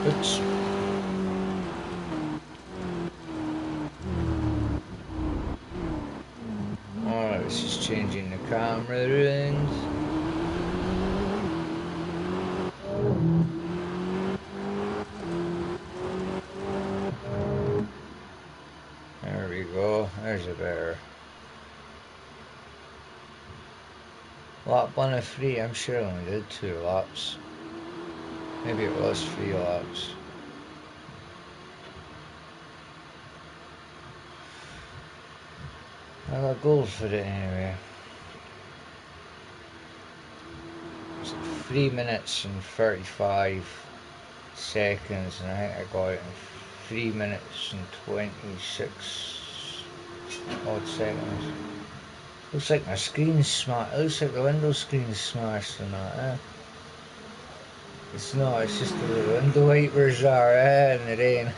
Oops. Alright, this is changing the camera around. There we go, there's a better. Lap 1 of 3, I'm sure I only did 2 laps. Maybe it was 3 laps. I got gold for it anyway. It's 3 minutes and 35 seconds, and I think I got it in 3 minutes and 26 odd seconds. Looks like my screen's smashed. It looks like the window screen's smashed and that, eh? It's not, it's just the window wipers are, in the rain.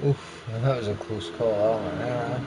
Oof, that was a close call, that one, eh?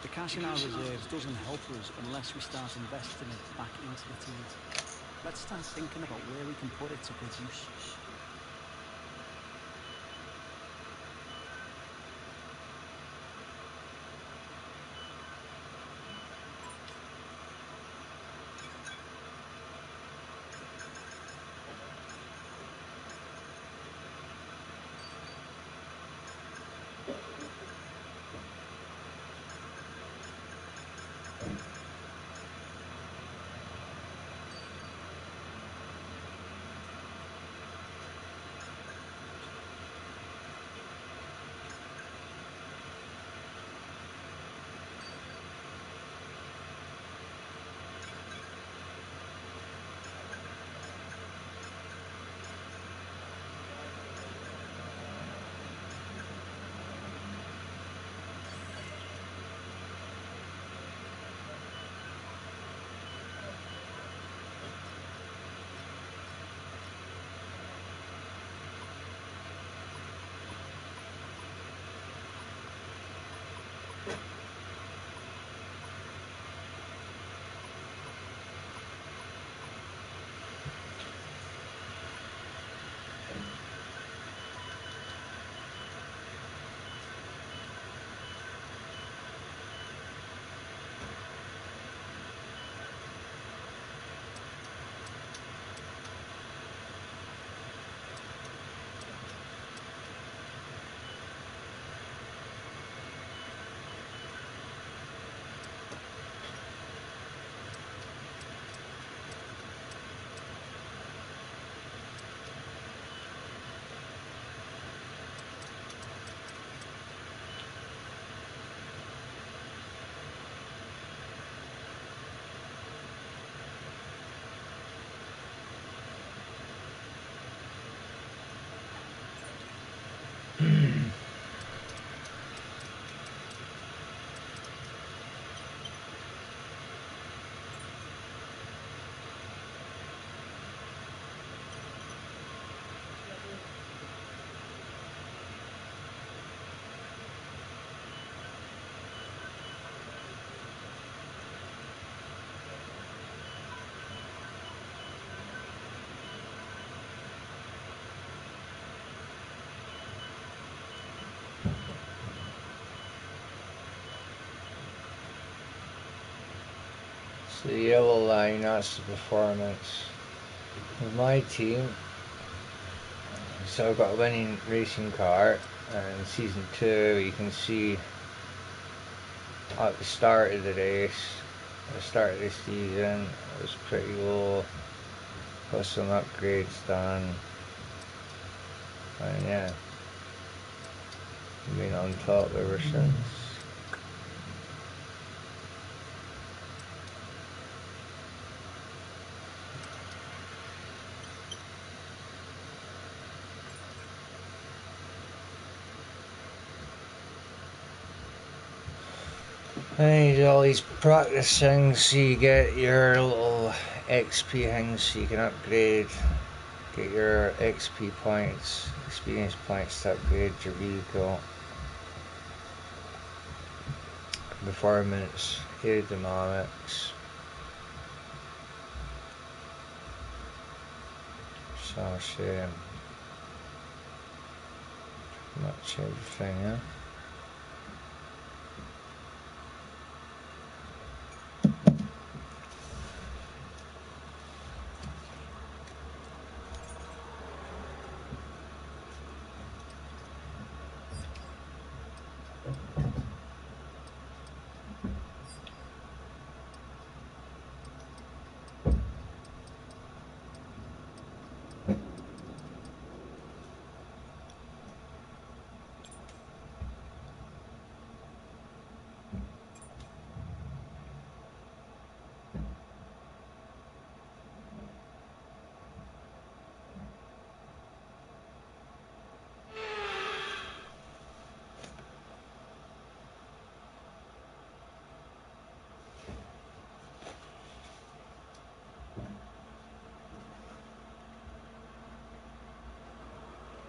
The cash in our reserves doesn't help us unless we start investing it back into the team. Let's start thinking about where we can put it to good use. So the yellow line, that's the performance of my team. So I've got a winning racing car, and in season 2 you can see at the start of the race, at the start of the season, it was pretty low, got some upgrades done, and yeah, been on top ever since. And you do all these practice things so you get your little XP things so you can upgrade, get your XP points, experience points to upgrade your vehicle, performance, aerodynamics. So I'll show you pretty much everything, yeah.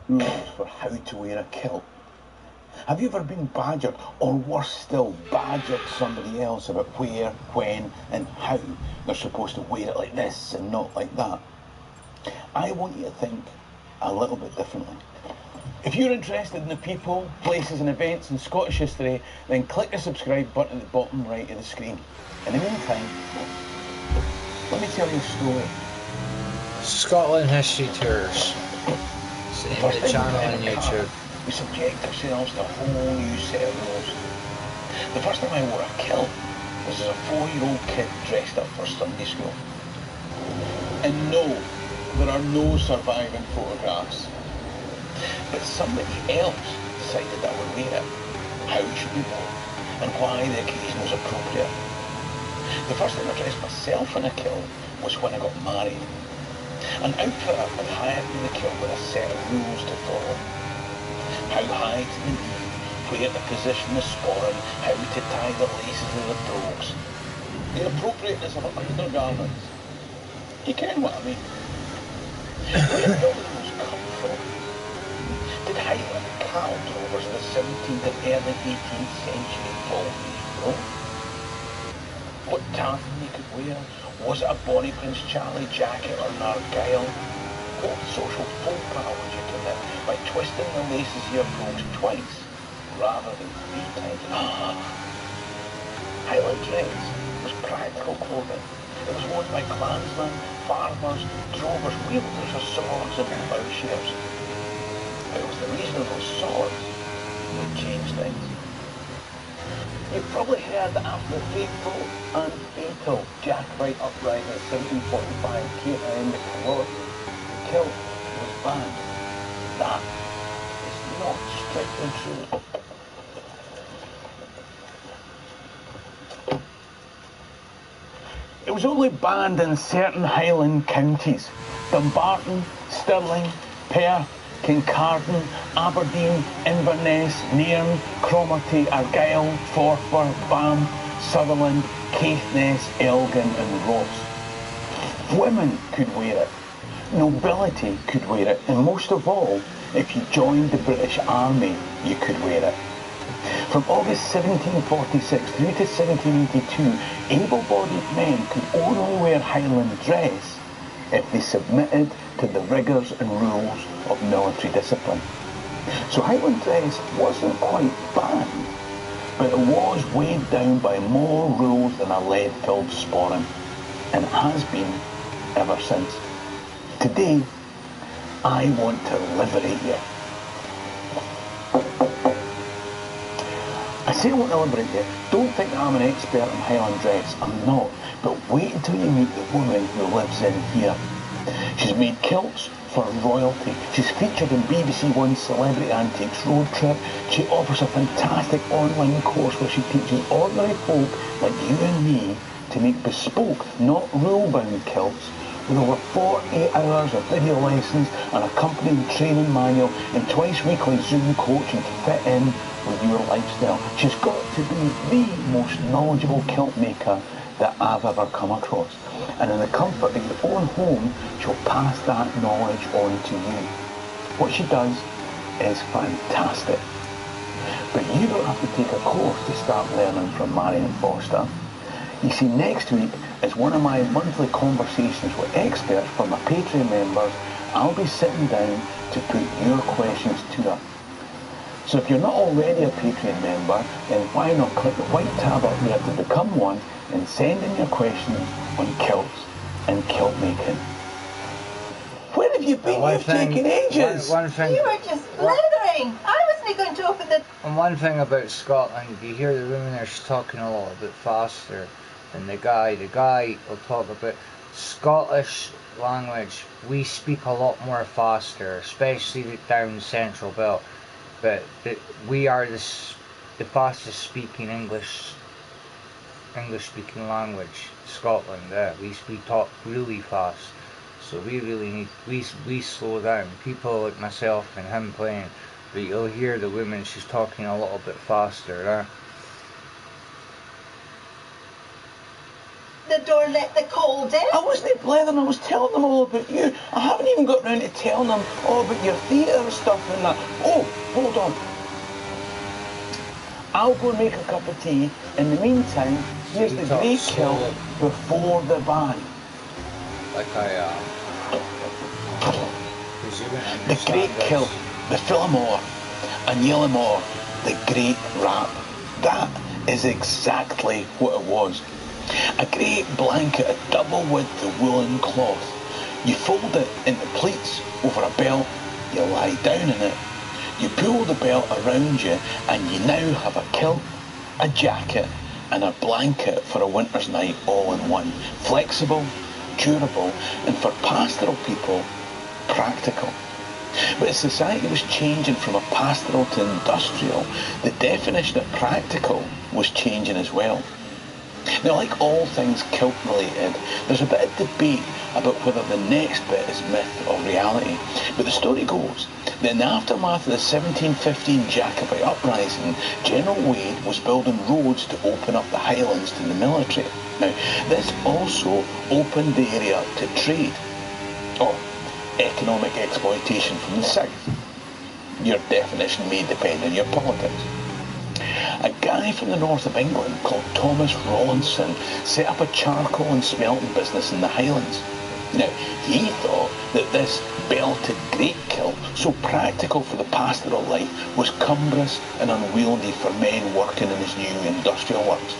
Rules for how to wear a kilt. Have you ever been badgered, or worse still, badgered somebody else about where, when, and how they're supposed to wear it like this and not like that? I want you to think a little bit differently. If you're interested in the people, places and events in Scottish history, then click the subscribe button at the bottom right of the screen. In the meantime, let me tell you a story. Scotland History Tours. Same the channel on YouTube. We subject ourselves to a whole new set of rules. The first time I wore a kilt was as a 4-year-old kid dressed up for Sunday school. And no, there are no surviving photographs. But somebody else decided I would wear it, how it should be worn, and why the occasion was appropriate. The first time I dressed myself in a kilt was when I got married. An outfitter had hired me the kilt with a set of rules to follow. How high to the knee, where to position the sporran, how to tie the laces of the brogues, the appropriateness of undergarments. You ken what I mean? Where did all the rules come from? Did Highland cattle drovers in the 17th and early 18th century follow these rules? What tartan you could wear? Was it a Bonnie Prince Charlie jacket or an Argyle? What social faux pas would you commit by twisting the laces of your brogues twice rather than 3 times? Highland dress was practical clothing. It was worn by clansmen, farmers, drovers, wielders of swords and ploughshares. It was the reason of those swords that changed things. You've probably heard that after the fateful and fatal Jacobite uprising in 1745 came to end the Calor, the kilt was banned. That is not strictly true. It was only banned in certain Highland counties: Dumbarton, Stirling, Perth, Kincardine, Aberdeen, Inverness, Nairn, Cromarty, Argyll, Forfar, Bam, Sutherland, Caithness, Elgin and Ross. Women could wear it. Nobility could wear it. And most of all, if you joined the British Army, you could wear it. From August 1746 through to 1782, able-bodied men could only wear Highland dress if they submitted to the rigours and rules of military discipline. So Highland dress wasn't quite banned, but it was weighed down by more rules than a lead-filled sporran. and has been ever since. Today, I want to liberate you. I say I want to liberate you. Don't think that I'm an expert in Highland dress. I'm not. But wait until you meet the woman who lives in here. She's made kilts for royalty. She's featured in BBC One's Celebrity Antiques Road Trip. She offers a fantastic online course where she teaches ordinary folk like you and me to make bespoke, not rule-bound kilts with over 48 hours of video lessons, an accompanying training manual and twice weekly Zoom coaching to fit in with your lifestyle. She's got to be the most knowledgeable kilt maker that I've ever come across. And in the comfort of your own home, she'll pass that knowledge on to you. What she does is fantastic. But you don't have to take a course to start learning from Marion Foster. You see, next week is one of my monthly conversations with experts for my Patreon members. I'll be sitting down to put your questions to her. So if you're not already a Patreon member, then why not click the white tab up there to become one and send in your questions on kilts and kilt making. Where have you been? You've taken ages. One thing. You were just blithering. I wasn't going to open the... And one thing about Scotland, you hear the women there talking a little bit faster than the guy. The guy will talk about Scottish language. We speak a lot more faster, especially down Central Belt. But we are the fastest speaking English speaking language. Scotland, we talk really fast. So we really need, we slow down. People like myself and him playing, but you'll hear the women, she's talking a little bit faster. The door let the cold in. I wasn't blithering, I was telling them all about you. I haven't even got round to telling them all about your theatre stuff and that. Oh, hold on. I'll go and make a cup of tea. In the meantime, here's the grey kilt before the band. Like the great kilt, the Phillimore, and Yellamore, the great wrap. That is exactly what it was. A great blanket of double width of woolen cloth. You fold it into pleats over a belt, you lie down in it, you pull the belt around you, and you now have a kilt, a jacket, and a blanket for a winter's night all in one. Flexible, durable, and for pastoral people, practical. But as society was changing from a pastoral to industrial, the definition of practical was changing as well. Now, like all things kilt related, there's a bit of debate about whether the next bit is myth or reality. But the story goes that in the aftermath of the 1715 Jacobite uprising, General Wade was building roads to open up the Highlands to the military. Now, this also opened the area to trade, or economic exploitation from the south. Your definition may depend on your politics. A guy from the north of England called Thomas Rawlinson set up a charcoal and smelting business in the Highlands. Now, he thought that this belted great kilt, so practical for the pastoral life, was cumbrous and unwieldy for men working in his new industrial works.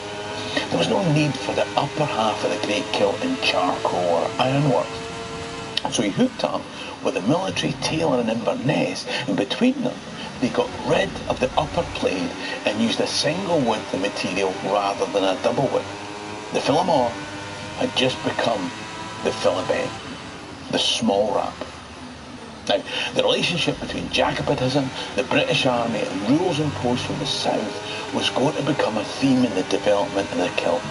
There was no need for the upper half of the great kilt in charcoal or ironworks. So he hooked up with a military tailor in Inverness, and between them, they got rid of the upper plaid and used a single width of material rather than a double width. The Phillimore had just become the Philibeg, the small wrap. Now, the relationship between Jacobitism, the British Army and rules imposed from the south was going to become a theme in the development of the kilt.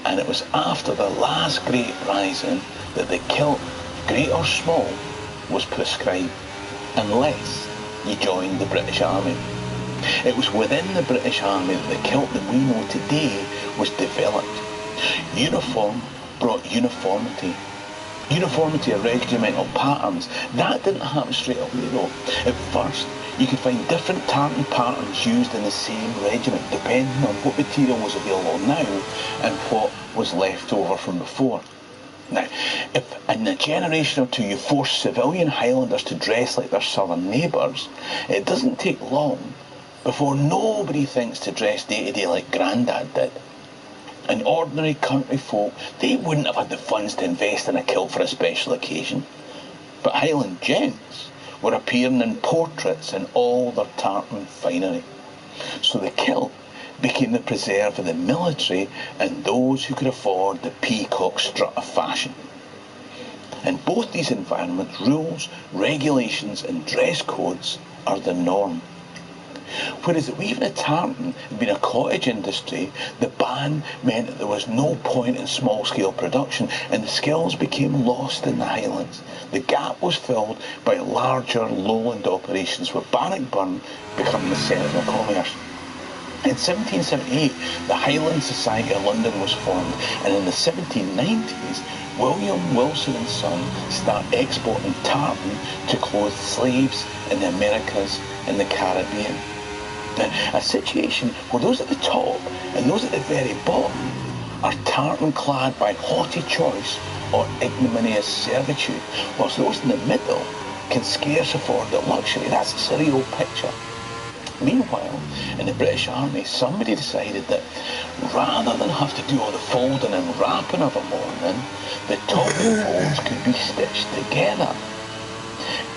And it was after the last great rising that the kilt, great or small, was prescribed, unless you joined the British Army. It was within the British Army that the kilt that we know today was developed. Uniform brought uniformity. Uniformity of regimental patterns. That didn't happen straight away though. At first, you could find different tartan patterns used in the same regiment, depending on what material was available now and what was left over from before. Now, if in a generation or two you force civilian Highlanders to dress like their southern neighbours, it doesn't take long before nobody thinks to dress day to day like Grandad did. And ordinary country folk, they wouldn't have had the funds to invest in a kilt for a special occasion. But Highland gents were appearing in portraits in all their tartan finery. So the kilt became the preserve of the military and those who could afford the peacock strut of fashion. In both these environments, rules, regulations and dress codes are the norm. Whereas the weaving of tartan had been a cottage industry, the ban meant that there was no point in small-scale production and the skills became lost in the Highlands. The gap was filled by larger lowland operations, with Bannockburn becoming the centre of commerce. In 1778, the Highland Society of London was formed, and in the 1790s, William Wilson and Son start exporting tartan to clothe slaves in the Americas and the Caribbean. Now, a situation where those at the top and those at the very bottom are tartan clad by haughty choice or ignominious servitude, whilst those in the middle can scarce afford the luxury. That's a surreal picture. Meanwhile, in the British Army, somebody decided that rather than have to do all the folding and wrapping of a morning, the top folds could be stitched together.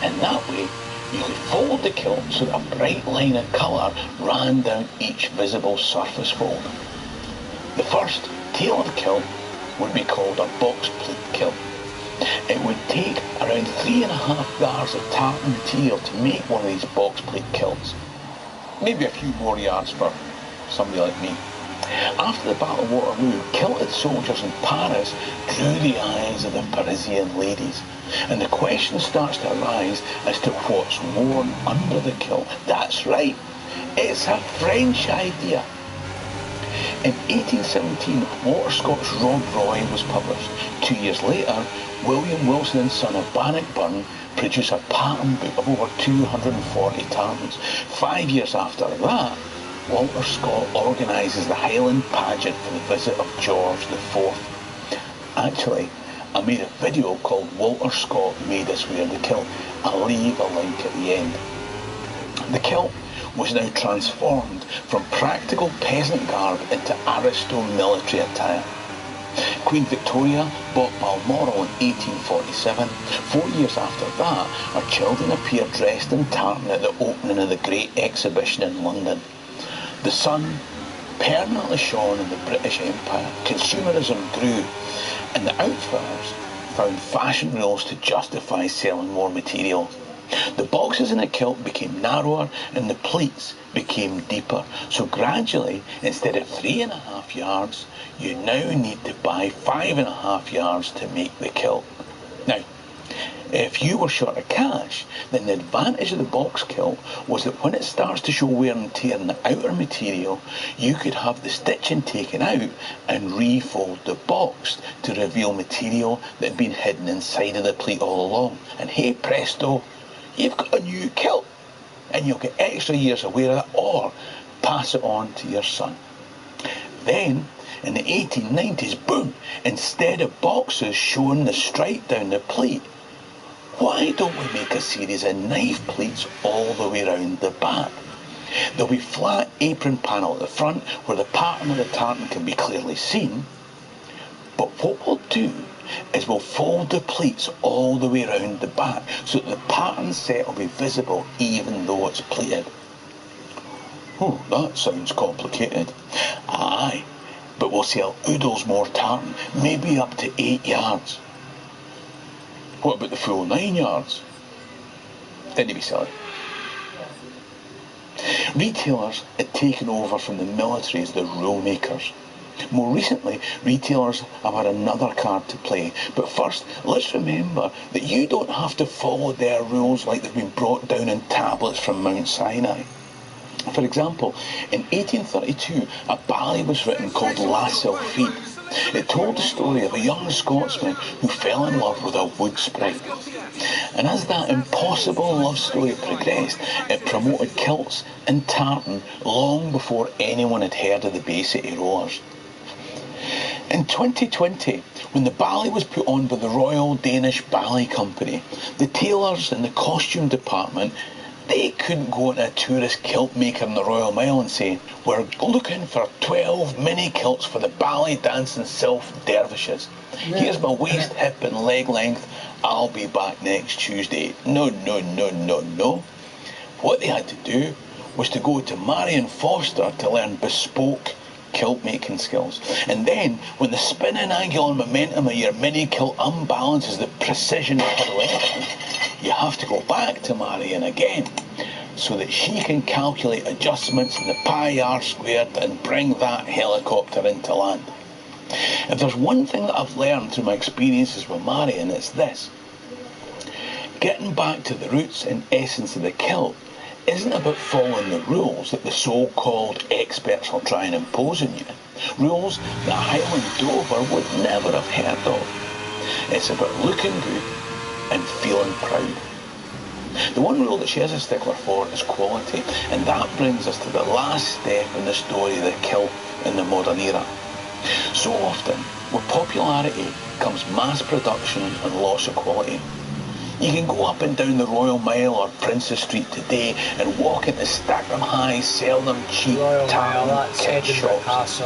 And that way, you could fold the kilt so that a bright line of colour ran down each visible surface fold. The first tailored kilt would be called a box pleat kilt. It would take around 3.5 yards of tartan material to make one of these box pleat kilts. Maybe a few more yards for somebody like me. After the Battle of Waterloo, kilted soldiers in Paris drew the eyes of the Parisian ladies, and the question starts to arise as to what's worn under the kilt. That's right, it's a French idea. In 1817, Walter Scott's Rob Roy was published. 2 years later, William Wilson and Son of Bannockburn produced a pattern book of over 240 tartans. 5 years after that, Walter Scott organises the Highland pageant for the visit of George IV. Actually, I made a video called Walter Scott Made Us Wear the Kilt. I'll leave a link at the end. The kilt was now transformed from practical peasant garb into aristo military attire. Queen Victoria bought Balmoral in 1847. 4 years after that, her children appeared dressed in tartan at the opening of the Great Exhibition in London. The sun permanently shone in the British Empire. Consumerism grew, and the outfitters found fashion rules to justify selling more material. The boxes in the kilt became narrower and the pleats became deeper. So gradually, instead of 3.5 yards, you now need to buy 5.5 yards to make the kilt. Now, if you were short of cash, then the advantage of the box kilt was that when it starts to show wear and tear in the outer material, you could have the stitching taken out and refold the box to reveal material that had been hidden inside of the pleat all along. And hey presto, you've got a new kilt, and you'll get extra years of wear of it, or pass it on to your son. Then, in the 1890s, boom, instead of boxes showing the stripe down the pleat, why don't we make a series of knife pleats all the way around the back? There'll be flat apron panel at the front where the pattern of the tartan can be clearly seen, but what we'll do is we'll fold the pleats all the way around the back so that the pattern set will be visible even though it's pleated. Oh, that sounds complicated. Aye, but we'll sell oodles more tartan, maybe up to 8 yards. What about the full 9 yards? Didn't be silly. Retailers had taken over from the military as the rule makers. More recently, retailers have had another card to play. But first, let's remember that you don't have to follow their rules like they've been brought down in tablets from Mount Sinai. For example, in 1832, a ballet was written called La Sylphide. It told the story of a young Scotsman who fell in love with a wood sprite. And as that impossible love story progressed, it promoted kilts and tartan long before anyone had heard of the Bay City Rollers. In 2020, when the ballet was put on by the Royal Danish Ballet Company, the tailors in the costume department They couldn't go into a tourist kilt maker in the Royal Mile and say, "We're looking for 12 mini kilts for the ballet dancing Sylph dervishes. Here's my waist, hip and leg length. I'll be back next Tuesday." No, no, no, no, no. What they had to do was to go to Marion Foster to learn bespoke kilt making skills. And then, when the spinning angular momentum of your mini kilt unbalances the precision of her length, you have to go back to Marion again so that she can calculate adjustments in the pi r squared and bring that helicopter into land. If there's one thing that I've learned through my experiences with Marion, it's this. Getting back to the roots and essence of the kilt isn't about following the rules that the so-called experts will try and impose on you. Rules that a Highland drover would never have heard of. It's about looking good and feeling proud. The one rule that she is a stickler for is quality, and that brings us to the last step in the story of the kilt in the modern era. So often, with popularity comes mass production and loss of quality. You can go up and down the Royal Mile or Princes Street today and walk into stack them high, sell them cheap, tartan kit shops.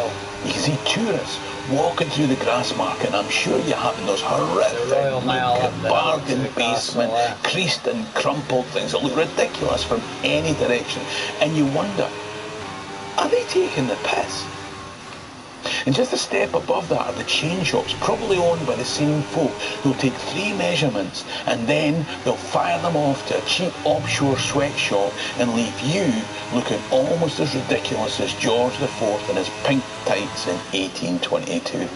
You can see tourists walking through the Grassmarket, and I'm sure you have in those horrific bargain basement, creased and crumpled things that look ridiculous from any direction. And you wonder, are they taking the piss? And just a step above that are the chain shops, probably owned by the same folk, who'll take 3 measurements and then they'll fire them off to a cheap offshore sweatshop and leave you looking almost as ridiculous as George IV in his pink tights in 1822.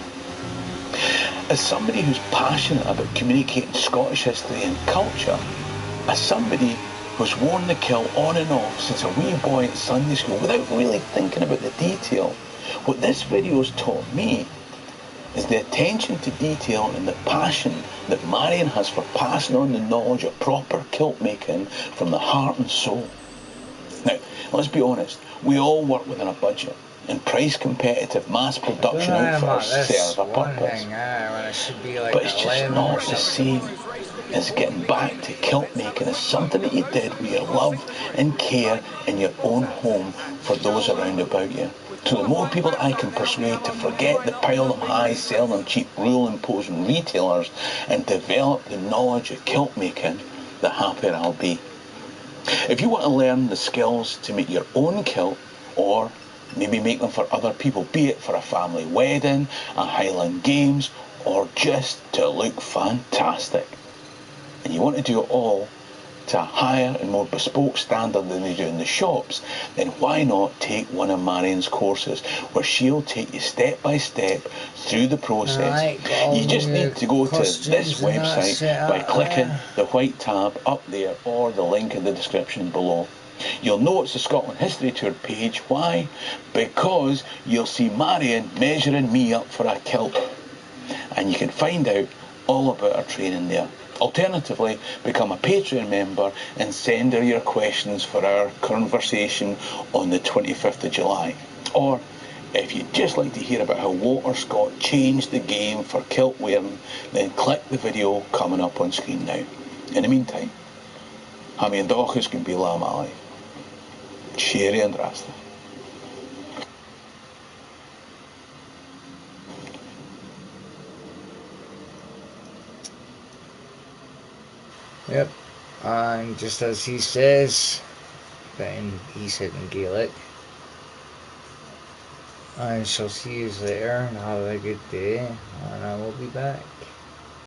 As somebody who's passionate about communicating Scottish history and culture, as somebody who's worn the kilt on and off since a wee boy at Sunday school without really thinking about the detail, what this video's taught me is the attention to detail and the passion that Marion has for passing on the knowledge of proper kilt making from the heart and soul. Now, let's be honest, we all work within a budget, and price competitive mass production outfitters serve a purpose. But it's just not the same as getting back to kilt making as something that you did with your love and care in your own home for those around about you. So the more people I can persuade to forget the pile them high, sell them cheap, rule imposing retailers and develop the knowledge of kilt making, the happier I'll be. If you want to learn the skills to make your own kilt, or maybe make them for other people, be it for a family wedding, a Highland Games, or just to look fantastic, and you want to do it all to a higher and more bespoke standard than they do in the shops, then why not take one of Marion's courses where she'll take you step by step through the process. You just need to go to this website by clicking the white tab up there or the link in the description below. You'll know it's the Scotland History Tour page. Why? Because you'll see Marion measuring me up for a kilt, and you can find out all about her training there. Alternatively, become a Patreon member and send her your questions for our conversation on the 25th of July. Or, if you'd just like to hear about how Walter Scott changed the game for kilt wearing, then click the video coming up on screen now. In the meantime, ha mi an dochas gwn bí lá mái. Sherry and Rasta. Yep, and just as he says, then he said in Gaelic, I shall see you later and have a good day, and I will be back.